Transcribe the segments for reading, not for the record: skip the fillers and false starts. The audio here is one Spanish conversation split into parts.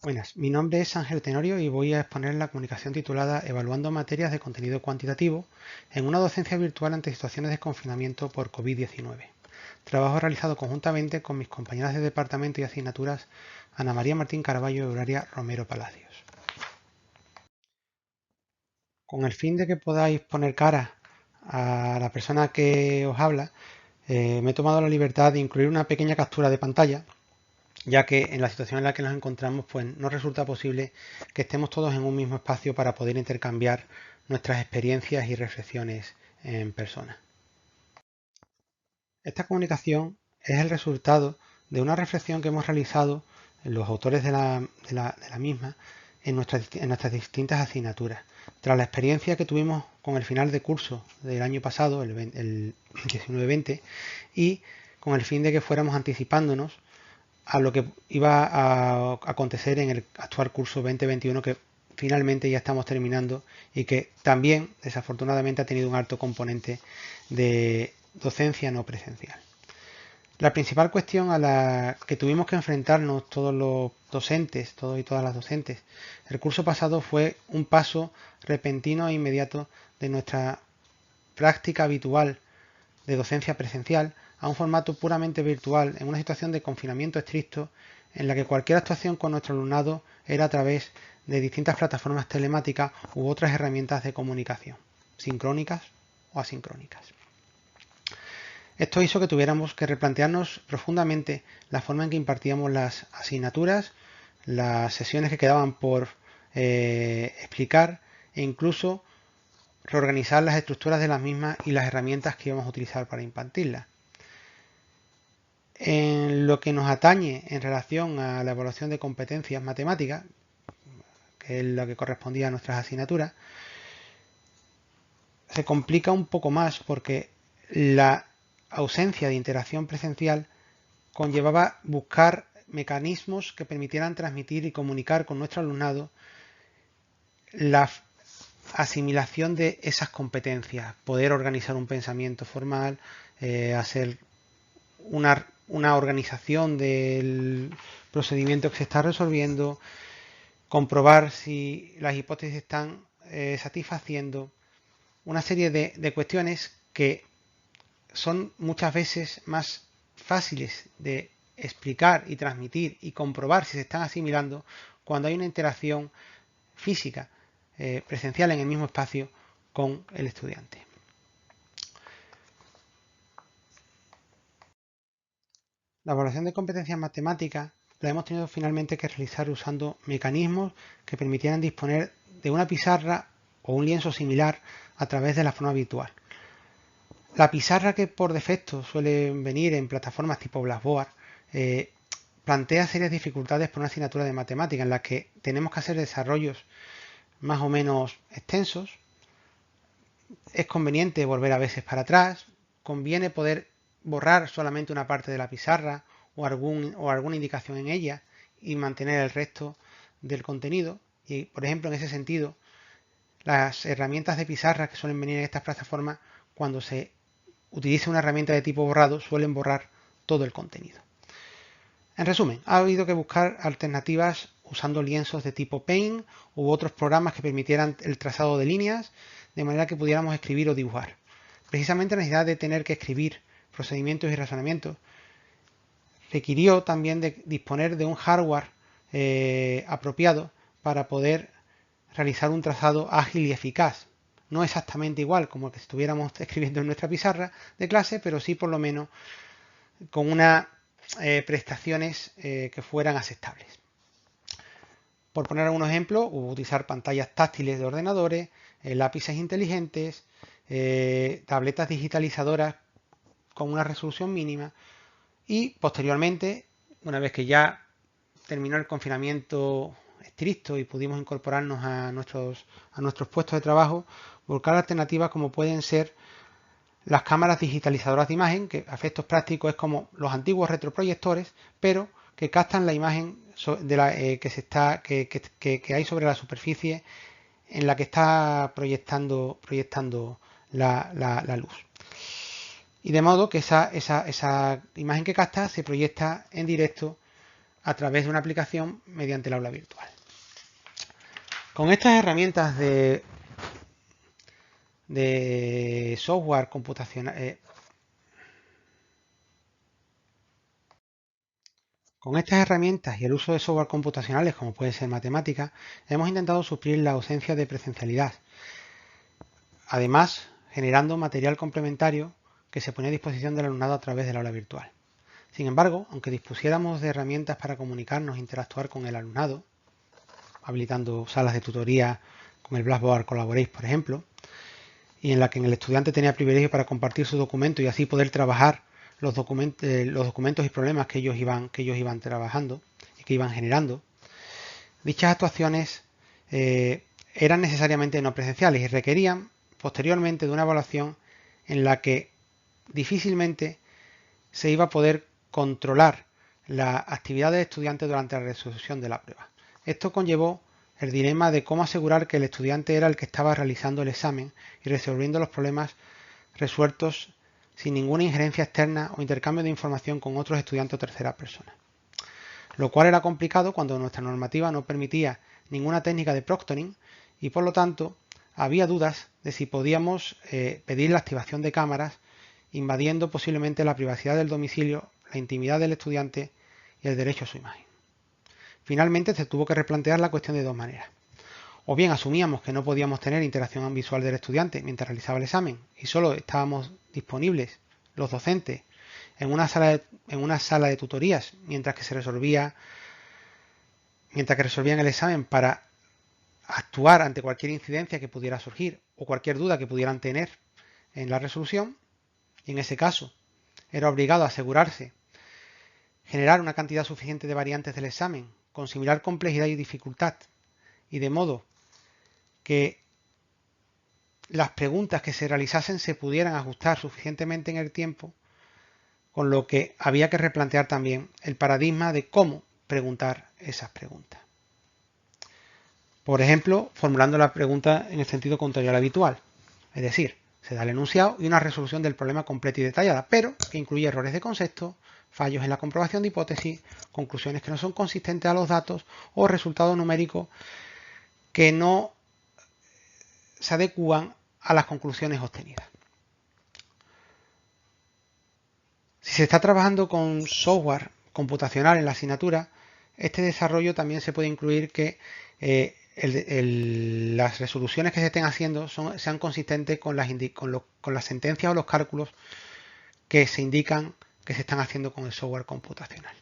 Buenas, mi nombre es Ángel Tenorio y voy a exponer la comunicación titulada Evaluando materias de contenido cuantitativo en una docencia virtual ante situaciones de confinamiento por COVID-19. Trabajo realizado conjuntamente con mis compañeras de departamento y asignaturas Ana María Martín Caraballo y Eulalia Romero Palacios. Con el fin de que podáis poner cara a la persona que os habla, me he tomado la libertad de incluir una pequeña captura de pantalla, ya que en la situación en la que nos encontramos pues no resulta posible que estemos todos en un mismo espacio para poder intercambiar nuestras experiencias y reflexiones en persona. Esta comunicación es el resultado de una reflexión que hemos realizado los autores de la misma en nuestras distintas asignaturas. Tras la experiencia que tuvimos con el final de curso del año pasado, el 19-20, y con el fin de que fuéramos anticipándonos a lo que iba a acontecer en el actual curso 2021 que finalmente ya estamos terminando y que también desafortunadamente ha tenido un alto componente de docencia no presencial. La principal cuestión a la que tuvimos que enfrentarnos todos los docentes, todos y todas las docentes, el curso pasado fue un paso repentino e inmediato de nuestra práctica habitual de docencia presencial a un formato puramente virtual en una situación de confinamiento estricto en la que cualquier actuación con nuestro alumnado era a través de distintas plataformas telemáticas u otras herramientas de comunicación, sincrónicas o asincrónicas. Esto hizo que tuviéramos que replantearnos profundamente la forma en que impartíamos las asignaturas, las sesiones que quedaban por explicar e incluso reorganizar las estructuras de las mismas y las herramientas que íbamos a utilizar para impartirlas. En lo que nos atañe en relación a la evaluación de competencias matemáticas, que es lo que correspondía a nuestras asignaturas, se complica un poco más porque la ausencia de interacción presencial conllevaba buscar mecanismos que permitieran transmitir y comunicar con nuestro alumnado la asimilación de esas competencias, poder organizar un pensamiento formal, hacer una organización del procedimiento que se está resolviendo, comprobar si las hipótesis están satisfaciendo, una serie de cuestiones que son muchas veces más fáciles de explicar y transmitir y comprobar si se están asimilando cuando hay una interacción física presencial en el mismo espacio con el estudiante. La evaluación de competencias matemáticas la hemos tenido finalmente que realizar usando mecanismos que permitieran disponer de una pizarra o un lienzo similar a través de la forma habitual. La pizarra que por defecto suele venir en plataformas tipo Blackboard plantea serias dificultades por una asignatura de matemática en la que tenemos que hacer desarrollos más o menos extensos. Es conveniente volver a veces para atrás, conviene poder borrar solamente una parte de la pizarra o alguna indicación en ella y mantener el resto del contenido. Y, por ejemplo, en ese sentido, las herramientas de pizarra que suelen venir en estas plataformas, cuando se utiliza una herramienta de tipo borrado, suelen borrar todo el contenido. En resumen, ha habido que buscar alternativas usando lienzos de tipo Paint u otros programas que permitieran el trazado de líneas, de manera que pudiéramos escribir o dibujar. Precisamente la necesidad de tener que escribir procedimientos y razonamientos requirió también de disponer de un hardware apropiado para poder realizar un trazado ágil y eficaz. No exactamente igual como el que estuviéramos escribiendo en nuestra pizarra de clase, pero sí por lo menos con unas prestaciones que fueran aceptables. Por poner algunos ejemplos, utilizar pantallas táctiles de ordenadores, lápices inteligentes, tabletas digitalizadoras con una resolución mínima y posteriormente, una vez que ya terminó el confinamiento estricto y pudimos incorporarnos a nuestros puestos de trabajo, buscar alternativas como pueden ser las cámaras digitalizadoras de imagen, que a efectos prácticos es como los antiguos retroproyectores, pero que captan la imagen que hay sobre la superficie en la que está proyectando la luz. Y de modo que esa imagen que capta se proyecta en directo a través de una aplicación mediante el aula virtual. Con estas herramientas de software computacional, con estas herramientas y el uso de software computacionales, como puede ser matemática, hemos intentado suplir la ausencia de presencialidad. Además, generando material complementario que se pone a disposición del alumnado a través del aula virtual. Sin embargo, aunque dispusiéramos de herramientas para comunicarnos e interactuar con el alumnado, habilitando salas de tutoría con el Blackboard Collaborate, por ejemplo, y en la que el estudiante tenía privilegio para compartir su documento y así poder trabajar los documentos y problemas que ellos iban trabajando y que iban generando, dichas actuaciones eran necesariamente no presenciales y requerían posteriormente de una evaluación en la que difícilmente se iba a poder controlar la actividad del estudiante durante la resolución de la prueba. Esto conllevó el dilema de cómo asegurar que el estudiante era el que estaba realizando el examen y resolviendo los problemas resueltos sin ninguna injerencia externa o intercambio de información con otros estudiantes o terceras personas. Lo cual era complicado cuando nuestra normativa no permitía ninguna técnica de proctoring y por lo tanto había dudas de si podíamos pedir la activación de cámaras invadiendo posiblemente la privacidad del domicilio, la intimidad del estudiante y el derecho a su imagen. Finalmente se tuvo que replantear la cuestión de dos maneras. O bien asumíamos que no podíamos tener interacción visual del estudiante mientras realizaba el examen y solo estábamos disponibles los docentes en una sala de tutorías mientras que resolvían el examen para actuar ante cualquier incidencia que pudiera surgir o cualquier duda que pudieran tener en la resolución. Y en ese caso era obligado a asegurarse generar una cantidad suficiente de variantes del examen con similar complejidad y dificultad y de modo que las preguntas que se realizasen se pudieran ajustar suficientemente en el tiempo, con lo que había que replantear también el paradigma de cómo preguntar esas preguntas. Por ejemplo, formulando la pregunta en el sentido contrario al habitual, es decir, se da el enunciado y una resolución del problema completa y detallada, pero que incluye errores de concepto, fallos en la comprobación de hipótesis, conclusiones que no son consistentes a los datos o resultados numéricos que no se adecúan a las conclusiones obtenidas. Si se está trabajando con software computacional en la asignatura, este desarrollo también se puede incluir que las resoluciones que se estén haciendo sean consistentes con las sentencias o los cálculos que se indican que se están haciendo con el software computacional.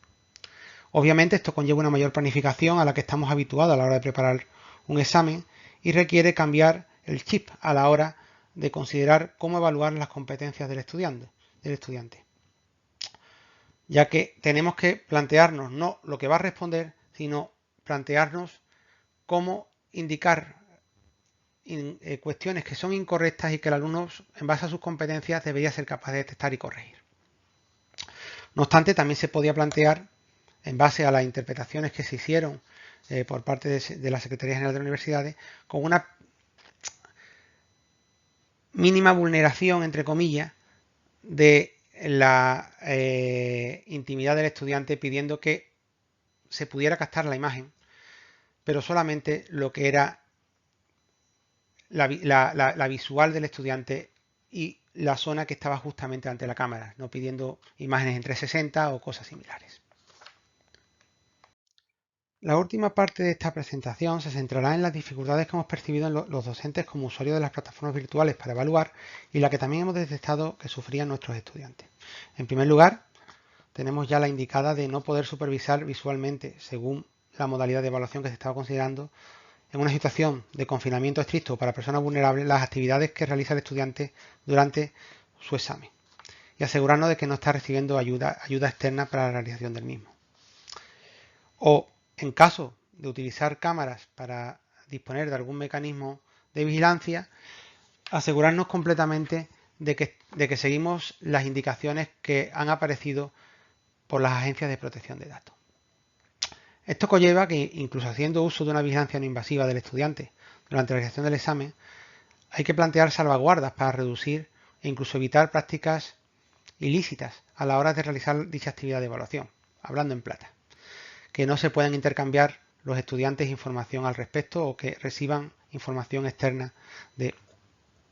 Obviamente esto conlleva una mayor planificación a la que estamos habituados a la hora de preparar un examen y requiere cambiar el chip a la hora de considerar cómo evaluar las competencias del estudiante. Ya que tenemos que plantearnos no lo que va a responder, sino plantearnos cómo indicar cuestiones que son incorrectas y que el alumno, en base a sus competencias, debería ser capaz de detectar y corregir. No obstante, también se podía plantear, en base a las interpretaciones que se hicieron por parte de la Secretaría General de las Universidades, con una mínima vulneración, entre comillas, de la intimidad del estudiante, pidiendo que se pudiera captar la imagen, pero solamente lo que era la visual del estudiante y la zona que estaba justamente ante la cámara, no pidiendo imágenes en 360 o cosas similares. La última parte de esta presentación se centrará en las dificultades que hemos percibido en los docentes como usuarios de las plataformas virtuales para evaluar y la que también hemos detectado que sufrían nuestros estudiantes. En primer lugar, tenemos ya la indicada de no poder supervisar visualmente, según la modalidad de evaluación que se estaba considerando, en una situación de confinamiento estricto para personas vulnerables, las actividades que realiza el estudiante durante su examen y asegurarnos de que no está recibiendo ayuda externa para la realización del mismo. O, en caso de utilizar cámaras para disponer de algún mecanismo de vigilancia, asegurarnos completamente de que seguimos las indicaciones que han aparecido por las agencias de protección de datos. Esto conlleva que, incluso haciendo uso de una vigilancia no invasiva del estudiante durante la realización del examen, hay que plantear salvaguardas para reducir e incluso evitar prácticas ilícitas a la hora de realizar dicha actividad de evaluación, hablando en plata. que no se puedan intercambiar los estudiantes información al respecto o que reciban información externa de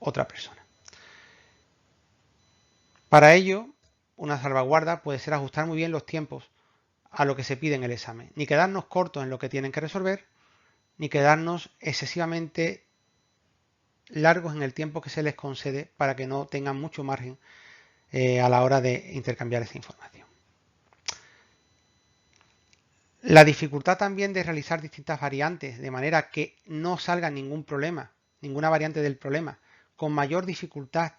otra persona. Para ello, una salvaguarda puede ser ajustar muy bien los tiempos a lo que se pide en el examen, ni quedarnos cortos en lo que tienen que resolver, ni quedarnos excesivamente largos en el tiempo que se les concede para que no tengan mucho margen a la hora de intercambiar esa información. La dificultad también de realizar distintas variantes de manera que no salga ningún problema, ninguna variante del problema, con mayor dificultad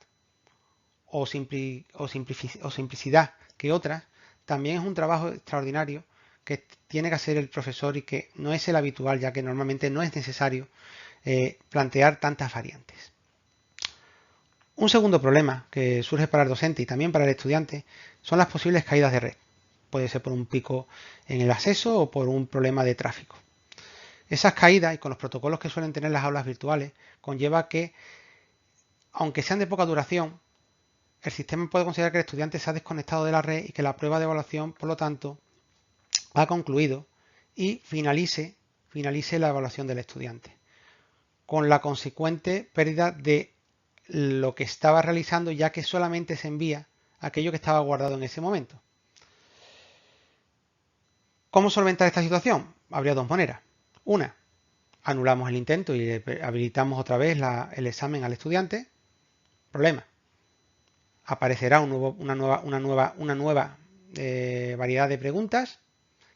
o simplicidad que otras, también es un trabajo extraordinario que tiene que hacer el profesor y que no es el habitual, ya que normalmente no es necesario plantear tantas variantes. Un segundo problema que surge para el docente y también para el estudiante son las posibles caídas de red. Puede ser por un pico en el acceso o por un problema de tráfico. Esas caídas, y con los protocolos que suelen tener las aulas virtuales, conlleva que, aunque sean de poca duración, el sistema puede considerar que el estudiante se ha desconectado de la red y que la prueba de evaluación, por lo tanto, ha concluido y finalice la evaluación del estudiante, con la consecuente pérdida de lo que estaba realizando, ya que solamente se envía aquello que estaba guardado en ese momento. ¿Cómo solventar esta situación? Habría dos maneras. Una, anulamos el intento y habilitamos otra vez el examen al estudiante. Problema. Aparecerá una nueva variedad de preguntas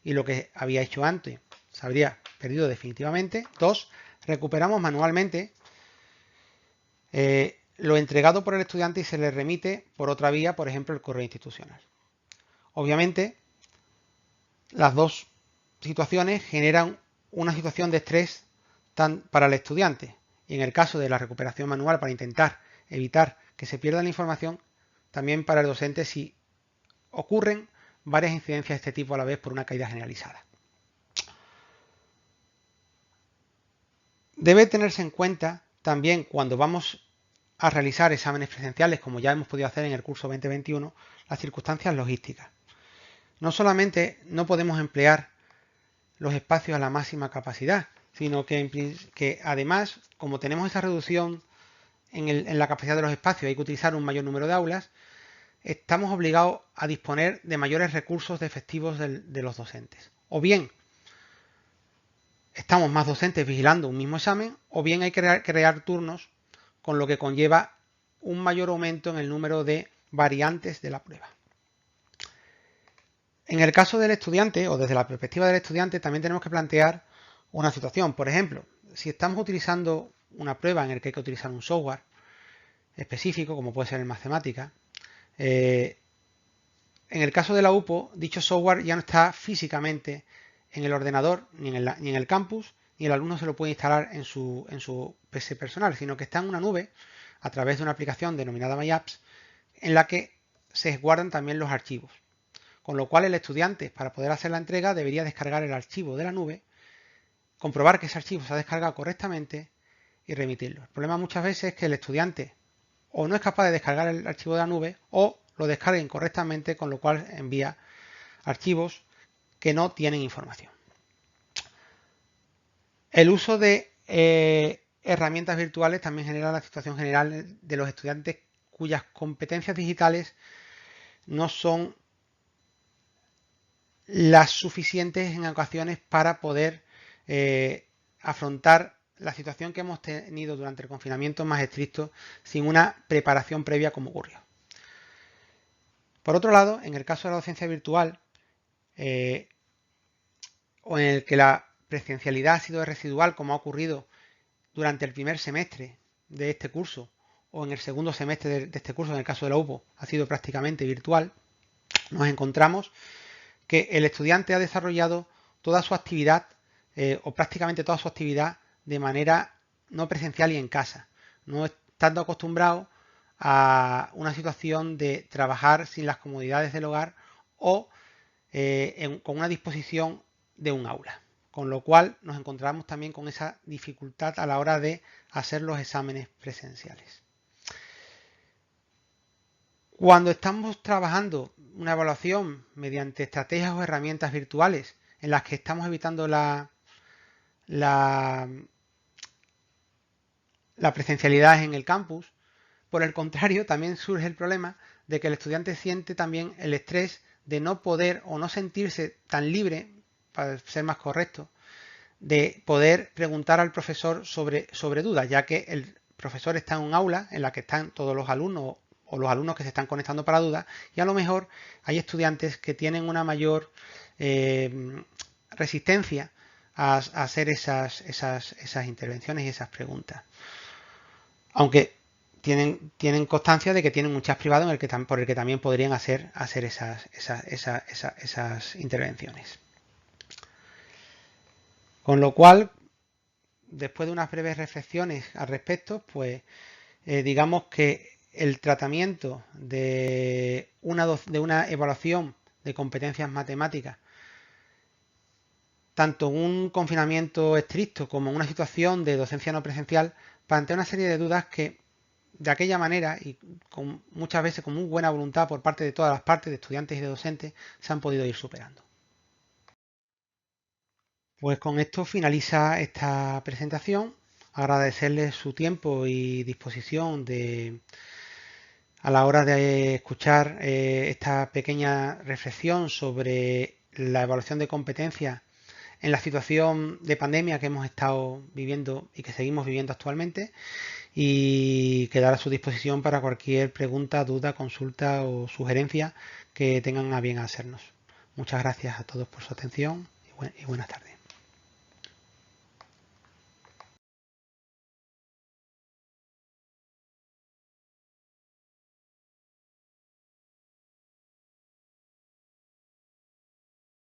y lo que había hecho antes se habría perdido definitivamente. Dos, recuperamos manualmente lo entregado por el estudiante y se le remite por otra vía, por ejemplo, el correo institucional. Obviamente, las dos situaciones generan una situación de estrés para el estudiante. Y en el caso de la recuperación manual, para intentar evitar que se pierda la información, también para el docente si ocurren varias incidencias de este tipo a la vez por una caída generalizada. Debe tenerse en cuenta también cuando vamos a realizar exámenes presenciales, como ya hemos podido hacer en el curso 2021, las circunstancias logísticas. No solamente no podemos emplear los espacios a la máxima capacidad, sino que además, como tenemos esa reducción en la capacidad de los espacios, hay que utilizar un mayor número de aulas, estamos obligados a disponer de mayores recursos de efectivos de los docentes. O bien estamos más docentes vigilando un mismo examen, o bien hay que crear turnos, con lo que conlleva un mayor aumento en el número de variantes de la prueba. En el caso del estudiante, o desde la perspectiva del estudiante, también tenemos que plantear una situación. Por ejemplo, si estamos utilizando una prueba en la que hay que utilizar un software específico, como puede ser en matemática, en el caso de la UPO, dicho software ya no está físicamente en el ordenador, ni en el campus, ni el alumno se lo puede instalar en su PC personal, sino que está en una nube a través de una aplicación denominada MyApps, en la que se guardan también los archivos. Con lo cual el estudiante, para poder hacer la entrega, debería descargar el archivo de la nube, comprobar que ese archivo se ha descargado correctamente y remitirlo. El problema muchas veces es que el estudiante o no es capaz de descargar el archivo de la nube o lo descarga incorrectamente, con lo cual envía archivos que no tienen información. El uso de herramientas virtuales también genera la situación general de los estudiantes cuyas competencias digitales no son las suficientes en ocasiones para poder afrontar la situación que hemos tenido durante el confinamiento más estricto sin una preparación previa como ocurrió. Por otro lado, en el caso de la docencia virtual o en el que la presencialidad ha sido residual, como ha ocurrido durante el primer semestre de este curso o en el segundo semestre de este curso, en el caso de la UPO, ha sido prácticamente virtual, nos encontramos que el estudiante ha desarrollado toda su actividad o prácticamente toda su actividad de manera no presencial y en casa, no estando acostumbrado a una situación de trabajar sin las comodidades del hogar o con una disposición de un aula. Con lo cual nos encontramos también con esa dificultad a la hora de hacer los exámenes presenciales. Cuando estamos trabajando una evaluación mediante estrategias o herramientas virtuales en las que estamos evitando la presencialidad en el campus. Por el contrario, también surge el problema de que el estudiante siente también el estrés de no poder o no sentirse tan libre, para ser más correcto, de poder preguntar al profesor sobre dudas, ya que el profesor está en un aula en la que están todos los alumnos o los alumnos que se están conectando para dudas, y a lo mejor hay estudiantes que tienen una mayor resistencia a hacer esas intervenciones y esas preguntas. Aunque tienen constancia de que tienen un chat privado por el que también podrían hacer esas intervenciones. Con lo cual, después de unas breves reflexiones al respecto, pues digamos que el tratamiento de una evaluación de competencias matemáticas, tanto en un confinamiento estricto como en una situación de docencia no presencial, plantea una serie de dudas que de aquella manera y muchas veces con muy buena voluntad por parte de todas las partes, de estudiantes y de docentes, se han podido ir superando. Pues con esto finaliza esta presentación. Agradecerles su tiempo y disposición a la hora de escuchar esta pequeña reflexión sobre la evaluación de competencias en la situación de pandemia que hemos estado viviendo y que seguimos viviendo actualmente, y quedar a su disposición para cualquier pregunta, duda, consulta o sugerencia que tengan a bien hacernos. Muchas gracias a todos por su atención y buenas tardes.